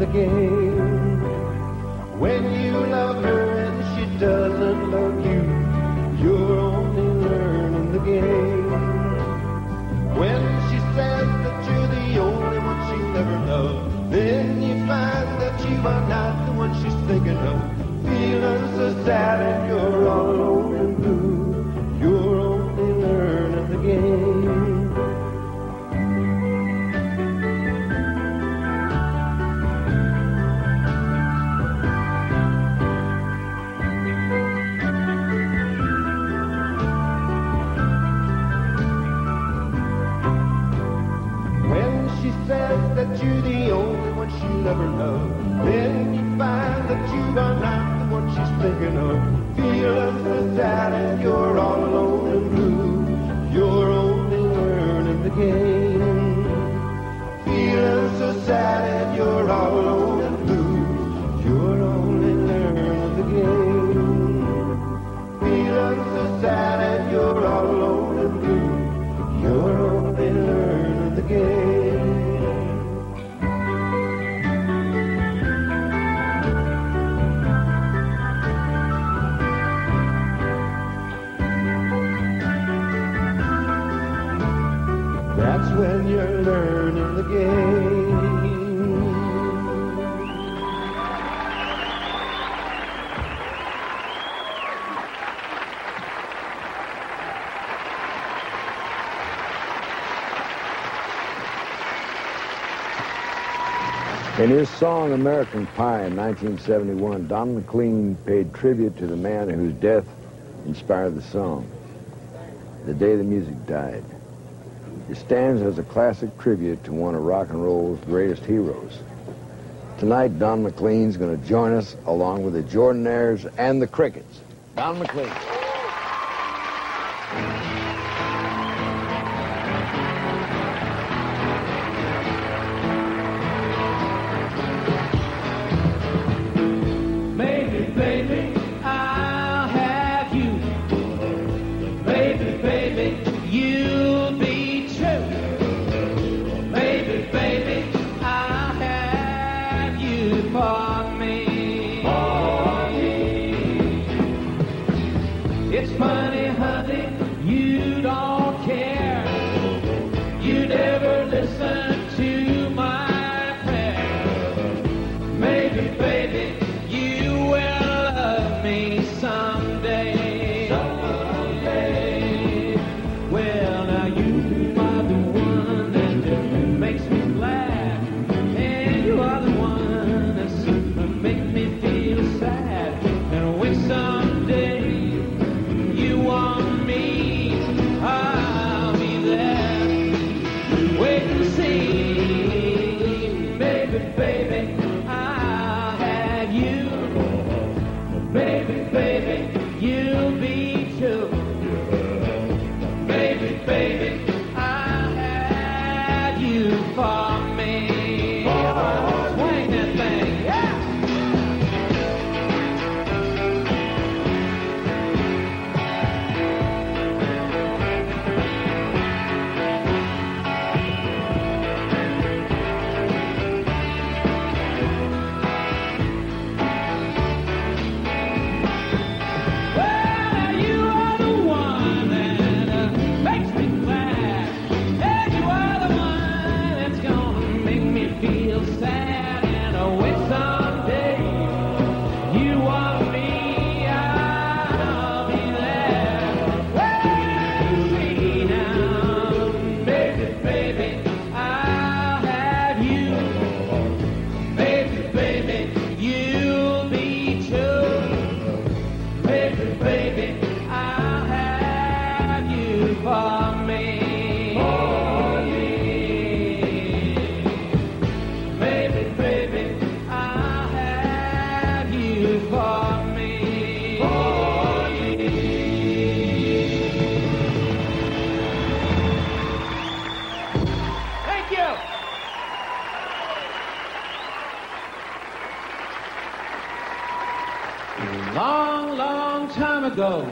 game. When you love her and she doesn't love you, you're only learning the game. When she says that you're the only one she's ever loved, then you find that you are not the one she's thinking of. Feeling so sad and you're all alone and blue, you're only learning the game. That you're the only one she'll ever love, then you find that you are not the one she's thinking of. Feeling so sad and you're all alone and blue, you're only learning the game. Feeling so sad and you're all alone and blue, you're only learning the game. Feeling so sad and you're all alone and blue, you're only learning the game. That's when you're learning the game. In his song American Pie in 1971, Don McLean paid tribute to the man whose death inspired the song, the day the music died. It stands as a classic tribute to one of rock and roll's greatest heroes. Tonight, Don McLean's going to join us along with the Jordanaires and the Crickets. Don McLean. Long, long time ago,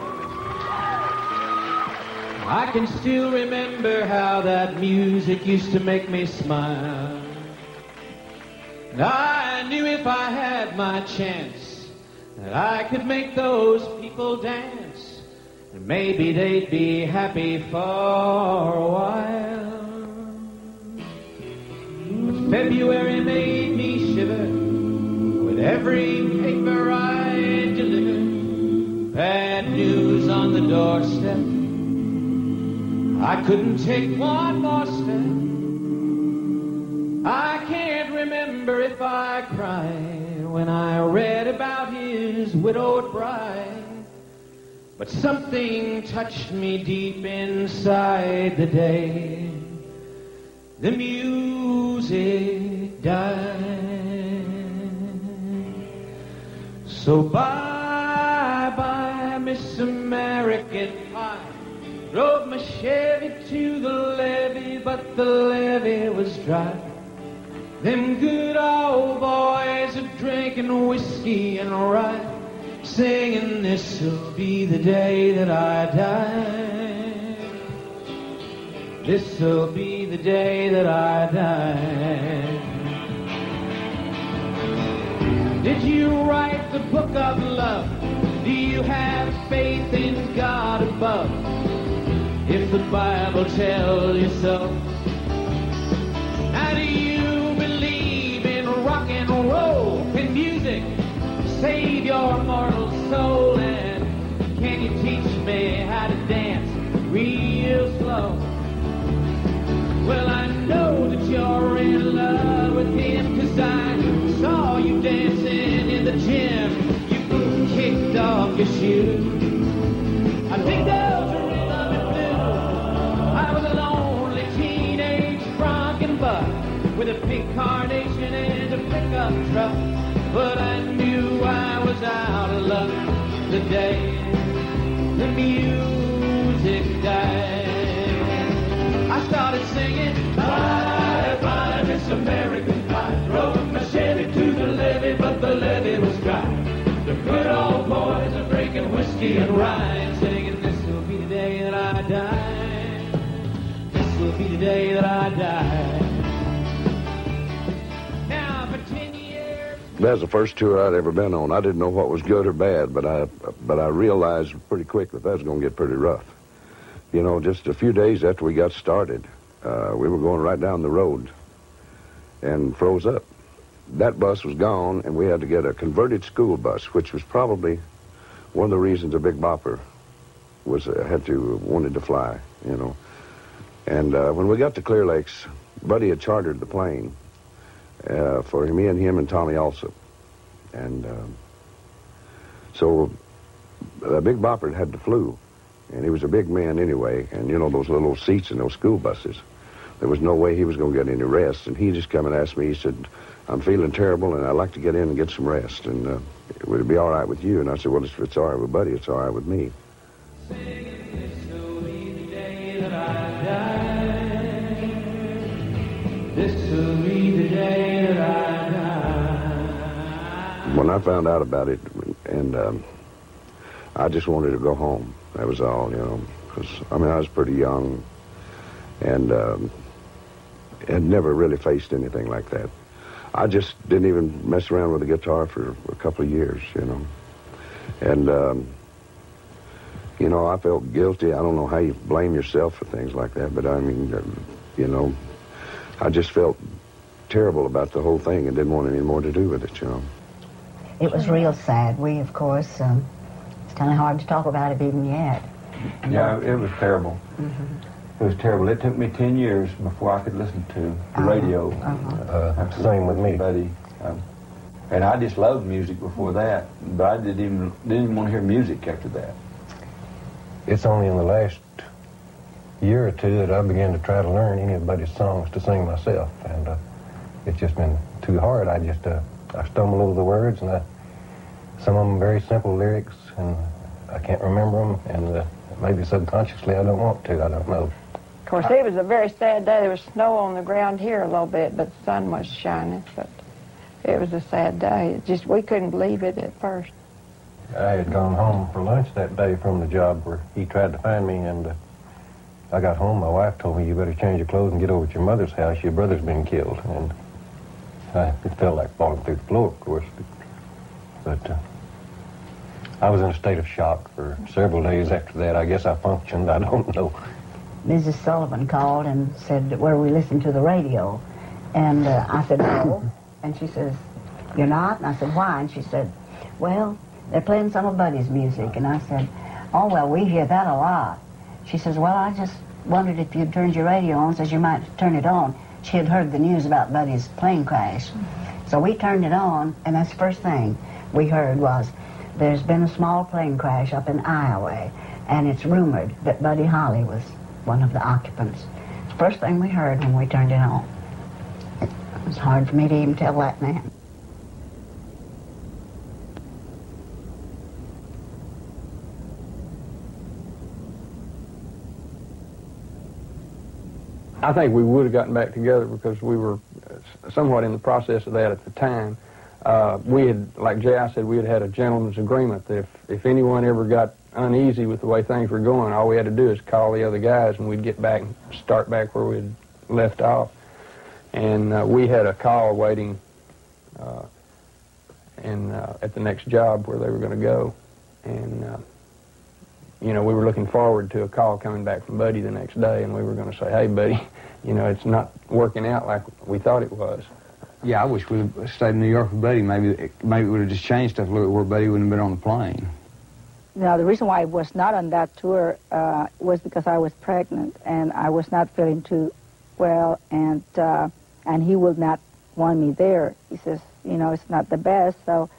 I can still remember how that music used to make me smile. I knew if I had my chance that I could make those people dance, and maybe they'd be happy for a while. But February made me shiver with every paper I delivered. Bad news on the doorstep. I couldn't take one more step. I can't remember if I cried when I read about his widowed bride, but something touched me deep inside the day the music died. So bye-bye, Miss American Pie. Drove my Chevy to the levee, but the levee was dry. Them good old boys are drinking whiskey and rye, singing, this'll be the day that I die. This'll be the day that I die. Did you write the book of love? Do you have faith in God above? If the Bible tells you so, how do you believe in rock and roll? Can music save your mortal soul? And can you teach me how to dance real slow? Well, I know that you're in love with him, 'cause I saw you dancing in the gym. You kicked off your shoes. I think those are rhythm and blues. I was a lonely teenage drunken buck with a pink carnation and a pickup truck, but I knew I was out of luck the day the music died. I started singing, bye, bye, Miss American Pie. Drove my Chevy to the levee, but the levee was dry. The good old boys are drinking whiskey and rye, and singing, this'll be the day that I die. This'll be the day that I die. Now for 10 years. That's the first tour I'd ever been on. I didn't know what was good or bad, but I realized pretty quick that was going to get pretty rough. You know, just a few days after we got started, we were going right down the road and froze up. That bus was gone, and we had to get a converted school bus, which was probably one of the reasons a Big Bopper wanted to fly, you know. And when we got to Clear Lakes, Buddy had chartered the plane for me and him and Tommy also. And so Big Bopper had the flu. And he was a big man anyway, and you know those little seats in those school buses. There was no way he was going to get any rest, and he just come and asked me, he said, I'm feeling terrible, and I'd like to get in and get some rest, and would it be all right with you? And I said, well, if it's all right with Buddy, it's all right with me. This'll be the day that I die. This'll be the day that I die. When I found out about it, and I just wanted to go home. That was all, you know, because, I mean, I was pretty young and had never really faced anything like that. I just didn't even mess around with the guitar for a couple of years, you know. And, you know, I felt guilty. I don't know how you blame yourself for things like that, but I mean, you know, I just felt terrible about the whole thing and didn't want any more to do with it, you know. It was real sad. We, of course... It's kind of hard to talk about it even yet. Yeah, it was terrible. Mm-hmm. It was terrible. It took me 10 years before I could listen to the radio. Same with me. Buddy. And I just loved music before that, but I didn't even want to hear music after that. It's only in the last year or two that I began to try to learn anybody's songs to sing myself, and it's just been too hard. I stumble over the words, and some of them very simple lyrics, and I can't remember them, and maybe subconsciously I don't want to. I don't know. Of course, it was a very sad day. There was snow on the ground here a little bit, but the sun was shining. But it was a sad day. It just, we couldn't believe it at first. I had gone home for lunch that day from the job where he tried to find me, and I got home. My wife told me, you better change your clothes and get over to your mother's house. Your brother's been killed. And It felt like falling through the floor, of course. But I was in a state of shock for several days after that. I guess I functioned. I don't know. Mrs. Sullivan called and said, were we listening to the radio? And I said, no. And she says, you're not? And I said, why? And she said, well, they're playing some of Buddy's music. And I said, oh, well, we hear that a lot. She says, well, I just wondered if you'd turned your radio on, says you might turn it on. She had heard the news about Buddy's plane crash. So we turned it on, and that's the first thing we heard was, there's been a small plane crash up in Iowa, and it's rumored that Buddy Holly was one of the occupants. It's the first thing we heard when we turned it on. It was hard for me to even tell that man. I think we would have gotten back together because we were somewhat in the process of that at the time. We had, like J.I. said, we had had a gentleman's agreement that if anyone ever got uneasy with the way things were going, all we had to do is call the other guys and we'd get back and start back where we'd left off. And we had a call waiting at the next job where they were going to go. And, you know, we were looking forward to a call coming back from Buddy the next day, and we were going to say, hey, Buddy, you know, it's not working out like we thought it was. Yeah, I wish we had stayed in New York with Buddy. Maybe it would have just changed stuff a little bit where Buddy wouldn't have been on the plane. Now, the reason why I was not on that tour was because I was pregnant, and I was not feeling too well, and he would not want me there. He says, you know, it's not the best, so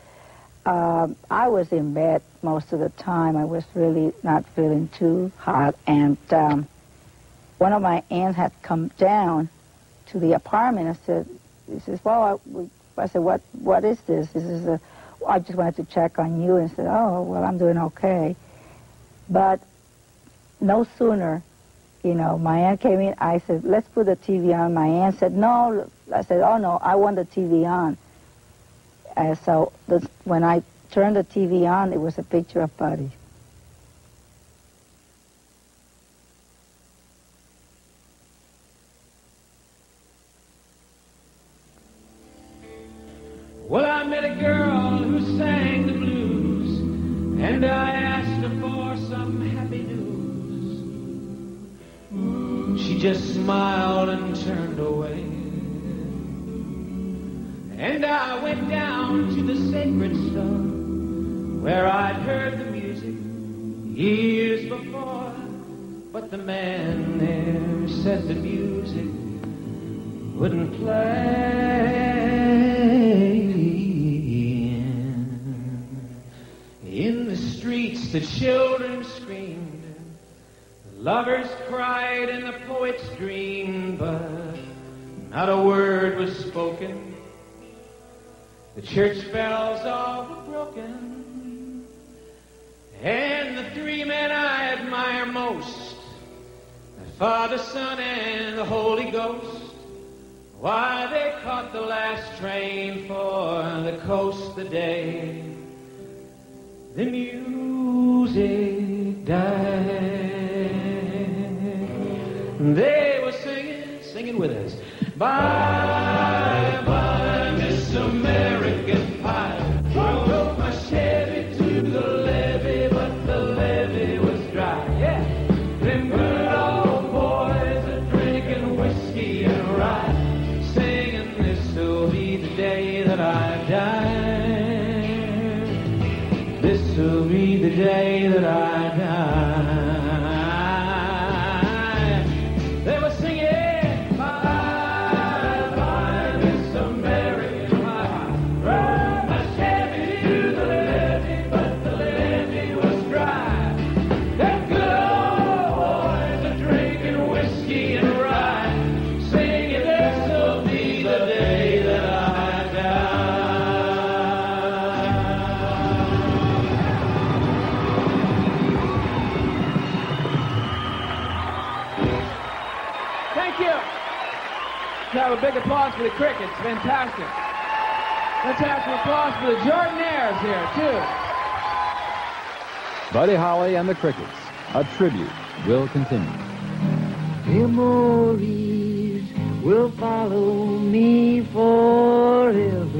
I was in bed most of the time. I was really not feeling too hot, and one of my aunts had come down to the apartment. He says, well, I said, what is this? This is I just wanted to check on you, and said, oh, well, I'm doing okay. But no sooner, you know, my aunt came in, I said, let's put the TV on. My aunt said, no. I said, oh, no, I want the TV on. So when I turned the TV on, it was a picture of Buddy. Well, I met a girl who sang the blues, and I asked her for some happy news. She just smiled and turned away. And I went down to the sacred stone where I'd heard the music years before, but the man there said the music wouldn't play. In the streets the children screamed, the lovers cried and the poets dreamed, but not a word was spoken. The church bells all were broken, and the three men I admire most, the Father, Son, and the Holy Ghost, why, they caught the last train for the coast the day the music died. They were singing with us, bye, bye, Miss American Pie. I drove my Chevy to the levee, but the levee was dry. Yeah, them good old boys are drinking whiskey and rye, singing, this'll be the day that I die. This'll be the day that I die. They were singing, have a big applause for the Crickets. Fantastic. Let's have some applause for the Jordanaires here, too. Buddy Holly and the Crickets. A tribute will continue. Memories will follow me forever.